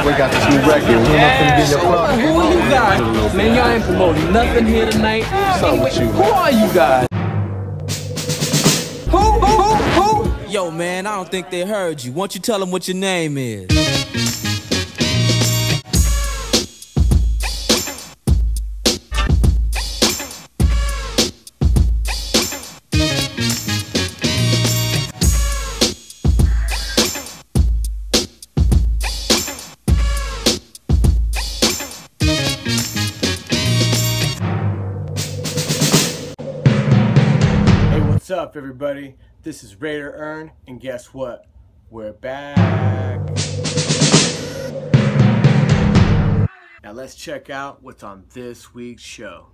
we got this new record. Who are you guys? Man, y'all ain't promoting nothing here tonight. What's up with you? Who are you guys? Who? Yo, man, I don't think they heard you. Won't you tell them what your name is? What's up, everybody? This is Raider Earn, and guess what? We're back. Now let's check out what's on this week's show.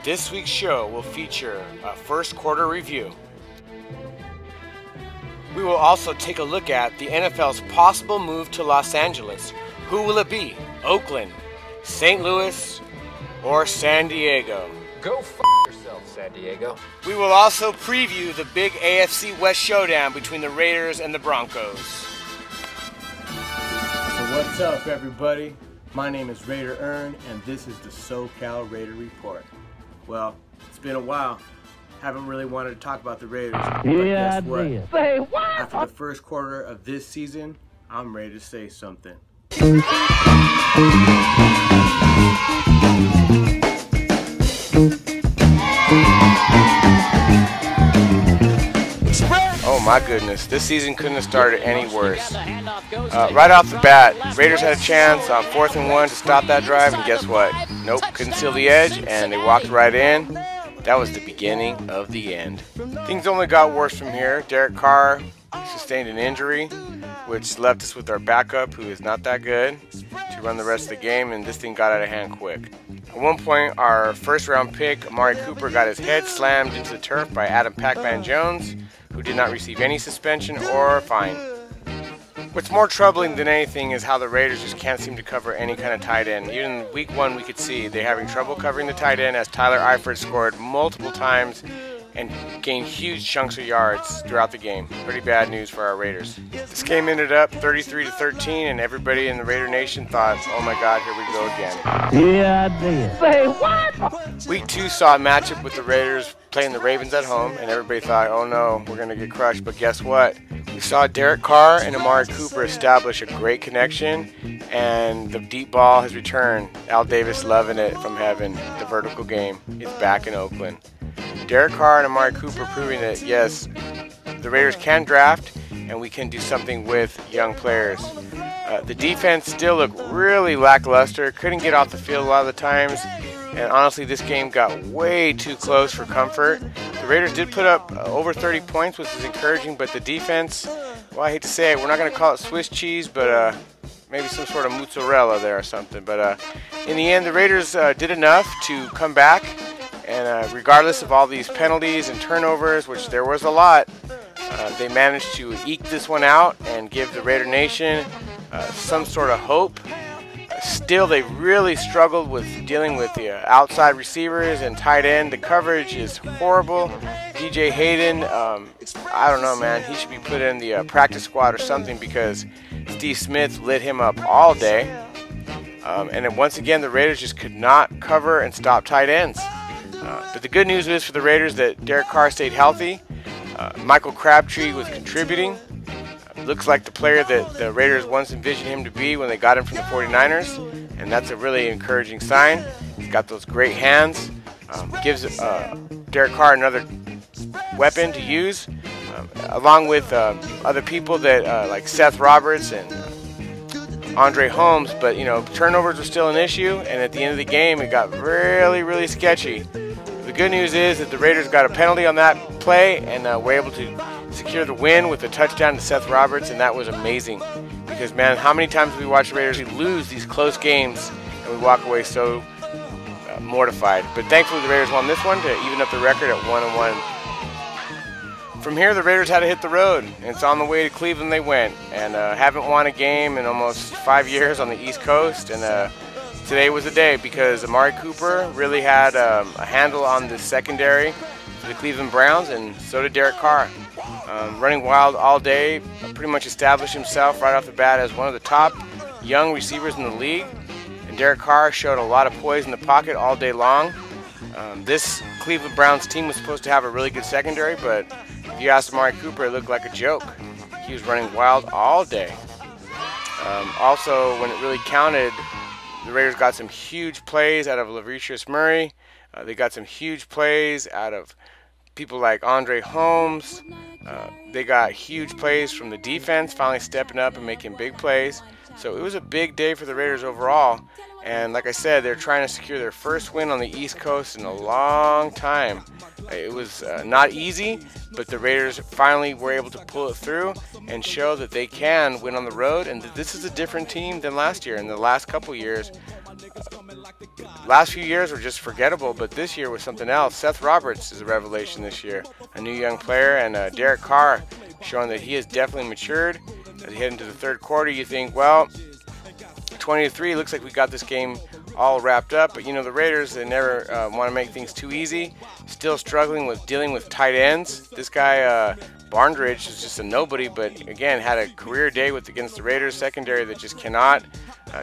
This week's show will feature a first quarter review. We will also take a look at the NFL's possible move to Los Angeles. Who will it be? Oakland, St. Louis, or San Diego? Go f yourself, San Diego. We will also preview the big AFC West showdown between the Raiders and the Broncos. So what's up, everybody? My name is Raider Earn, and this is the SoCal Raider Report. Well, it's been a while. Haven't really wanted to talk about the Raiders, but guess what? Say what? After the first quarter of this season, I'm ready to say something. Oh my goodness, this season couldn't have started any worse. Right off the bat, Raiders had a chance on 4th and 1 to stop that drive, and guess what? Nope, couldn't seal the edge, and they walked right in. That was the beginning of the end. Things only got worse from here. Derek Carr sustained an injury, which left us with our backup, who is not that good, to run the rest of the game, and this thing got out of hand quick. At one point, our first-round pick, Amari Cooper, got his head slammed into the turf by Adam Pac-Man Jones, who did not receive any suspension or fine. What's more troubling than anything is how the Raiders just can't seem to cover any kind of tight end. Even in week 1, we could see they're having trouble covering the tight end, as Tyler Eifert scored multiple times and gained huge chunks of yards throughout the game. Pretty bad news for our Raiders. This game ended up 33-13, and everybody in the Raider Nation thought, oh my God, here we go again. Yeah, I did. Say what? Week 2 saw a matchup with the Raiders playing the Ravens at home, and everybody thought, oh no, we're going to get crushed. But guess what? We saw Derek Carr and Amari Cooper establish a great connection, and the deep ball has returned. Al Davis loving it from heaven. The vertical game is back in Oakland. Derek Carr and Amari Cooper proving that, yes, the Raiders can draft and we can do something with young players. The defense still looked really lackluster, couldn't get off the field a lot of the times, and honestly this game got way too close for comfort. The Raiders did put up over 30 points, which is encouraging, but the defense, well, I hate to say it, we're not going to call it Swiss cheese, but maybe some sort of mozzarella there or something. But in the end, the Raiders did enough to come back. And regardless of all these penalties and turnovers, which there was a lot, they managed to eke this one out and give the Raider Nation some sort of hope. Still, they really struggled with dealing with the outside receivers and tight end. The coverage is horrible. DJ Hayden, I don't know, man. He should be put in the practice squad or something, because Steve Smith lit him up all day. And then once again, the Raiders just could not cover and stop tight ends. But the good news is for the Raiders that Derek Carr stayed healthy. Michael Crabtree was contributing. Looks like the player that the Raiders once envisioned him to be when they got him from the 49ers. And that's a really encouraging sign. He's got those great hands. Gives Derek Carr another weapon to use. Along with other people that like Seth Roberts and Andre Holmes. But, you know, turnovers were still an issue. And at the end of the game, it got really, really sketchy. The good news is that the Raiders got a penalty on that play and were able to secure the win with a touchdown to Seth Roberts, and that was amazing. Because, man, how many times have we watched the Raiders lose these close games and we walk away so mortified. But thankfully the Raiders won this one to even up the record at 1-1. From here, the Raiders had to hit the road. It's on the way to Cleveland they went, and haven't won a game in almost 5 years on the East Coast. And today was the day, because Amari Cooper really had a handle on the secondary for the Cleveland Browns, and so did Derek Carr. Running wild all day, pretty much established himself right off the bat as one of the top young receivers in the league. And Derek Carr showed a lot of poise in the pocket all day long. This Cleveland Browns team was supposed to have a really good secondary, but if you asked Amari Cooper, it looked like a joke. He was running wild all day. Also, when it really counted, the Raiders got some huge plays out of Lavicious Murray. They got some huge plays out of people like Andre Holmes. They got huge plays from the defense, finally stepping up and making big plays. So it was a big day for the Raiders overall. And like I said, they're trying to secure their first win on the East Coast in a long time. It was not easy, but the Raiders finally were able to pull it through and show that they can win on the road, and that this is a different team than last year. In the last couple years, last few years were just forgettable, but this year was something else. Seth Roberts is a revelation this year, a new young player, and Derek Carr showing that he has definitely matured. As you head into the third quarter, you think, well, 20-3, looks like we got this game all wrapped up, but you know, the Raiders, they never want to make things too easy. Still struggling with dealing with tight ends. This guy Barndridge is just a nobody, but again had a career day against the Raiders secondary that just cannot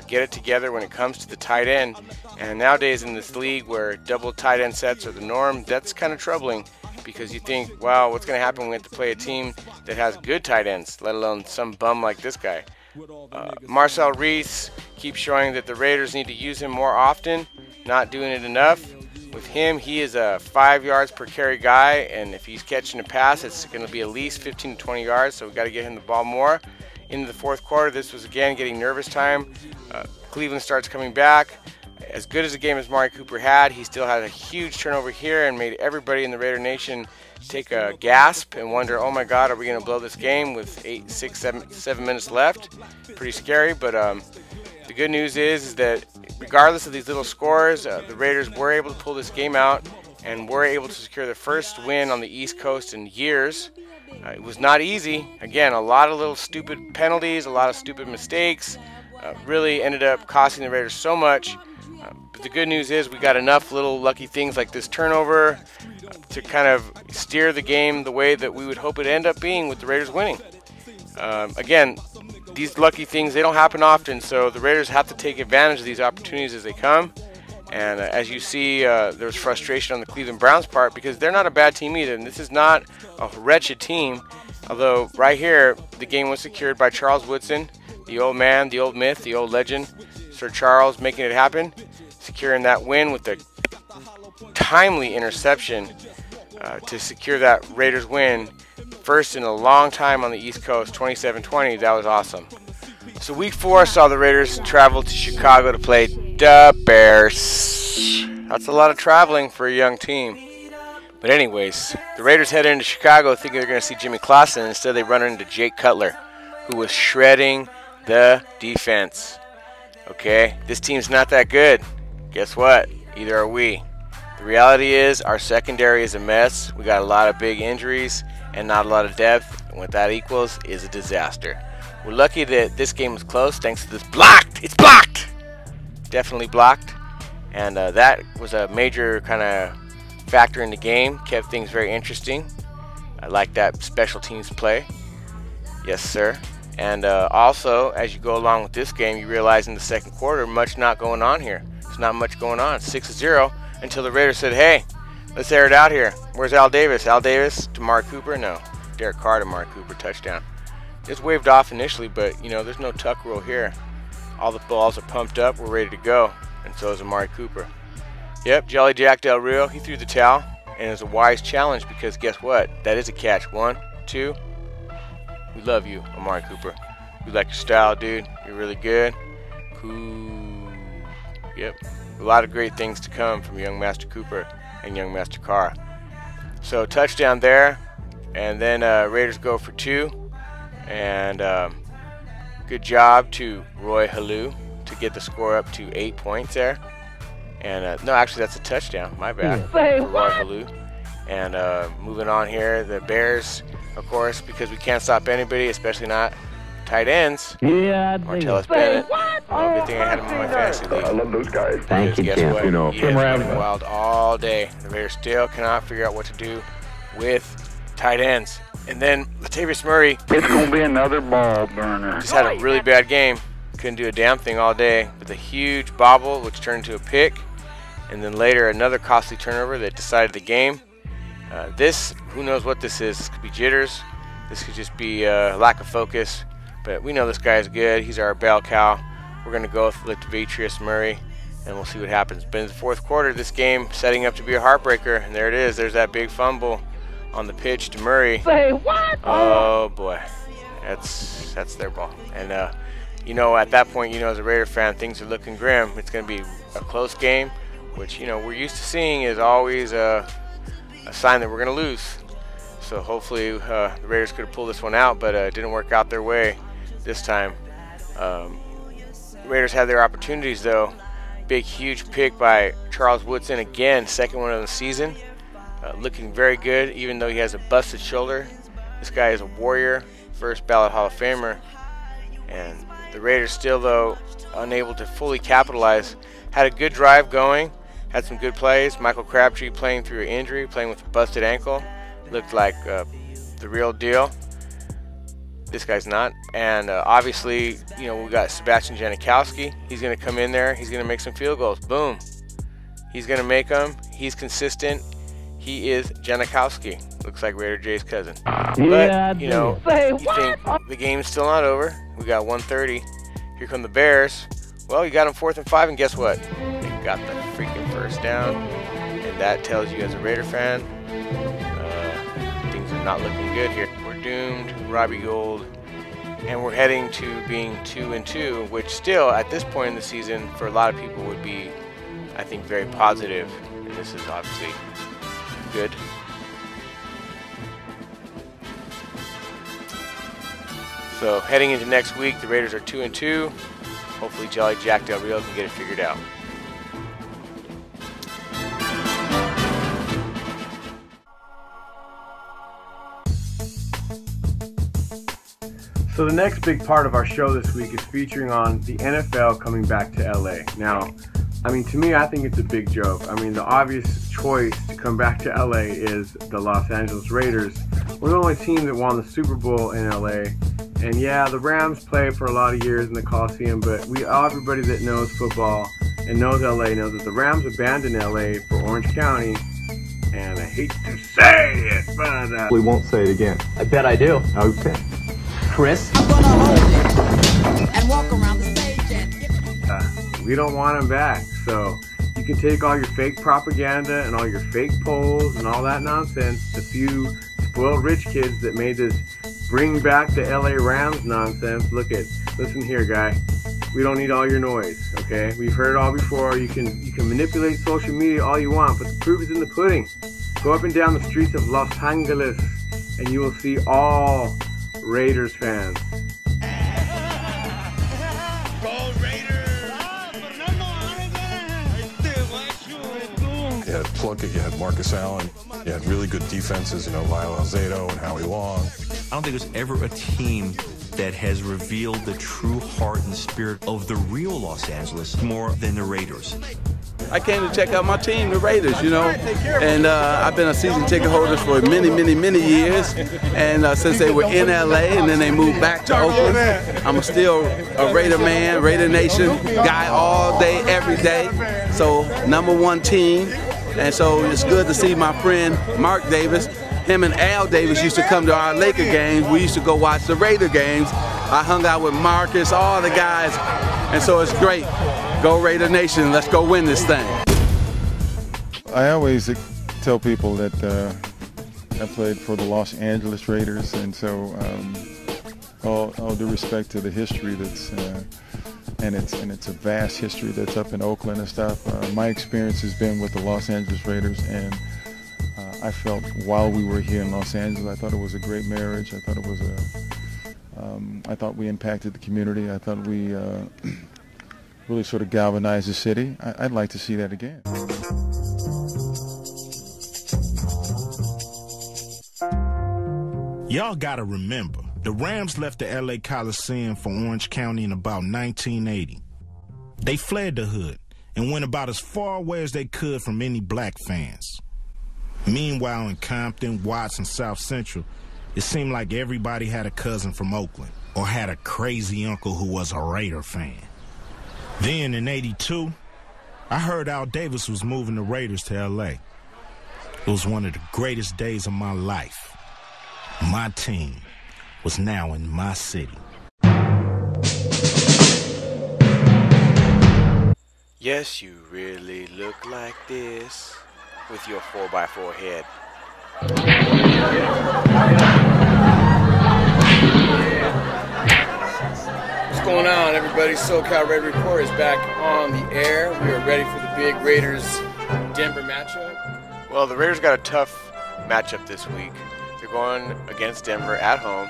get it together when it comes to the tight end. And nowadays in this league where double tight end sets are the norm, that's kind of troubling, because you think, wow, what's going to happen when we have to play a team that has good tight ends, let alone some bum like this guy. Marcel Reese keeps showing that the Raiders need to use him more often, not doing it enough. With him, he is a 5 yards per carry guy, and if he's catching a pass, it's going to be at least 15 to 20 yards, so we've got to get him the ball more. Into the fourth quarter, this was again getting nervous time. Cleveland starts coming back. As good as a game as Amari Cooper had, he still had a huge turnover here and made everybody in the Raider Nation take a gasp and wonder, oh my God, are we going to blow this game with 7 minutes left? Pretty scary, but the good news is that regardless of these little scores, the Raiders were able to pull this game out and were able to secure their first win on the East Coast in years. It was not easy. Again, a lot of little stupid penalties, a lot of stupid mistakes, really ended up costing the Raiders so much. But the good news is we got enough little lucky things like this turnover to kind of steer the game the way that we would hope it end up being with the Raiders winning. Again, these lucky things, they don't happen often, so the Raiders have to take advantage of these opportunities as they come. And as you see, there's frustration on the Cleveland Browns' part because they're not a bad team either. And this is not a wretched team, although right here, the game was secured by Charles Woodson, the old man, the old myth, the old legend, Sir Charles making it happen, securing that win with the timely interception to secure that Raiders win. First in a long time on the East Coast, 27-20. That was awesome. So week 4 saw the Raiders travel to Chicago to play the Bears. That's a lot of traveling for a young team. But anyways, the Raiders head into Chicago thinking they're going to see Jimmy Clausen. Instead, they run into Jake Cutler, who was shredding the defense. Okay, this team's not that good. Guess what? Either are we. The reality is our secondary is a mess. We got a lot of big injuries and not a lot of depth. And what that equals is a disaster. We're lucky that this game was close thanks to this blocked. It's blocked! Definitely blocked. And that was a major kind of factor in the game. Kept things very interesting. I like that special teams play. Yes, sir. And also, as you go along with this game, you realize in the second quarter, much not going on here. There's not much going on. It's 6-0 until the Raiders said, hey, let's air it out here. Where's Al Davis? Al Davis to Amari Cooper? No. Derek Carr to Amari Cooper. Touchdown. It's waved off initially, but, you know, there's no tuck rule here. All the balls are pumped up. We're ready to go. And so is Amari Cooper. Yep, Jolly Jack Del Rio, he threw the towel. And it was a wise challenge because guess what? That is a catch. 1, 2. We love you, Amari Cooper. We like your style, dude. You're really good. Cool. Yep. A lot of great things to come from young Master Cooper and young Master Carr. So touchdown there. And then Raiders go for 2. And good job to Roy Halou to get the score up to 8 points there. And no, actually that's a touchdown. My bad. For Roy Halou. And moving on here, the Bears, of course, because we can't stop anybody, especially not tight ends. Yeah, Martellus Bennett. Oh, good thing I had him in my fantasy league. I love those guys. Thank you, guess what? You know, he is running wild all day. The Raiders still cannot figure out what to do with tight ends. And then Latavius Murray. It's going to be another ball burner. Just had a really bad game. couldn't do a damn thing all day, with a huge bobble which turned into a pick, and then later another costly turnover that decided the game. Who knows what this is? This could be jitters. This could just be lack of focus. But we know this guy is good. He's our bell cow. We're going to go with Latavius Murray, and we'll see what happens. But in the fourth quarter, this game setting up to be a heartbreaker, and there it is. There's that big fumble on the pitch to Murray. Say what? Oh boy, that's their ball. And you know, at that point, you know, as a Raider fan, things are looking grim. It's going to be a close game, which, you know, we're used to seeing is always a sign that we're going to lose. So hopefully the Raiders could have pulled this one out, but it didn't work out their way this time. Raiders had their opportunities though. Big, huge pick by Charles Woodson again, second one of the season. Looking very good, even though he has a busted shoulder. This guy is a warrior, first ballot Hall of Famer. And the Raiders still, though, unable to fully capitalize. Had a good drive going, had some good plays. Michael Crabtree playing through an injury, playing with a busted ankle. Looked like the real deal. This guy's not. And obviously, you know, we got Sebastian Janikowski. He's going to come in there. He's going to make some field goals. Boom. He's going to make them. He's consistent. He is Janikowski. Looks like Raider J's cousin. Yeah, but, you know, you think the game's still not over. We got 1:30. Here come the Bears. Well, you got them 4th and 5, and guess what? They got the freaking first down. And that tells you as a Raider fan, things are not looking good here. We're doomed, Robbie Gould, and we're heading to being 2-2, which still, at this point in the season, for a lot of people would be, I think, very positive. And this is obviously good. So heading into next week, the Raiders are 2-2. Hopefully Jolly Jack Del Rio can get it figured out. So the next big part of our show this week is featuring on the NFL coming back to LA. Now, I mean, to me, I think it's a big joke. I mean, the obvious choice to come back to LA is the Los Angeles Raiders. We're the only team that won the Super Bowl in LA. And yeah, the Rams played for a lot of years in the Coliseum, but everybody that knows football and knows LA knows that the Rams abandoned LA for Orange County. And I hate to say it, but We won't say it again. I bet I do. Okay. Chris? I'm gonna hold it and walk around the stage and we don't want them back. So you can take all your fake propaganda and all your fake polls and all that nonsense, the few spoiled rich kids that made this bring back the LA Rams nonsense. Listen here, guy. We don't need all your noise, okay? We've heard it all before. You can manipulate social media all you want, but the proof is in the pudding. Go up and down the streets of Los Angeles and you will see all Raiders fans. You had Plunkett, you had Marcus Allen, you had really good defenses, you know, Lyle Alzado and Howie Long. I don't think there's ever a team that has revealed the true heart and spirit of the real Los Angeles more than the Raiders. I came to check out my team, the Raiders, you know, and I've been a season ticket holder for many years, and since they were in LA and then they moved back to Oakland, I'm still a Raider man, Raider Nation guy all day, every day, so #1 team, and so it's good to see my friend Mark Davis. Him and Al Davis used to come to our Laker games. We used to go watch the Raider games. I hung out with Marcus, all the guys, and so it's great. Go Raider Nation, let's go win this thing. I always tell people that I played for the Los Angeles Raiders, and so all due respect to the history that's and it's a vast history that's up in Oakland and stuff. My experience has been with the Los Angeles Raiders, and I felt while we were here in Los Angeles, I thought it was a great marriage. I thought it was I thought we impacted the community. I thought we really sort of galvanized the city. I'd like to see that again. Y'all gotta remember, the Rams left the LA Coliseum for Orange County in about 1980. They fled the hood and went about as far away as they could from any black fans. Meanwhile, in Compton, Watts, and South Central, it seemed like everybody had a cousin from Oakland. or had a crazy uncle who was a Raider fan. Then in '82, I heard Al Davis was moving the Raiders to L.A. It was one of the greatest days of my life. My team was now in my city. Yes, you really look like this with your 4x4 head. What's going on, everybody? SoCal Raider Report is back on the air. We are ready for the big Raiders-Denver matchup. Well, the Raiders got a tough matchup this week. They're going against Denver at home.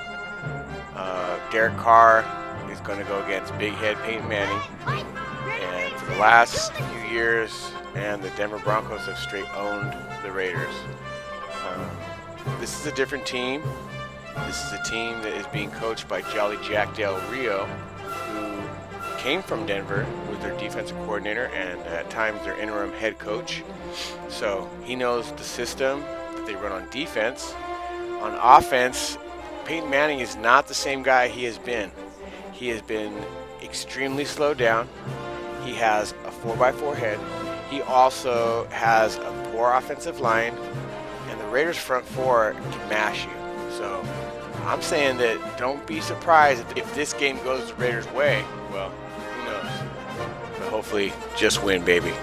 Derek Carr is going to go against big head Peyton Manning. And for the last few years, and the Denver Broncos have straight owned the Raiders. This is a different team. This is a team that is being coached by Jolly Jack Del Rio, who came from Denver, was their defensive coordinator and at times their interim head coach. So he knows the system that they run on defense. On offense, Peyton Manning is not the same guy he has been. He has been extremely slowed down. He has a 4x4 head. He also has a poor offensive line, and the Raiders front four can mash you. So I'm saying that don't be surprised if this game goes the Raiders' way. Well, who knows? But hopefully just win, baby.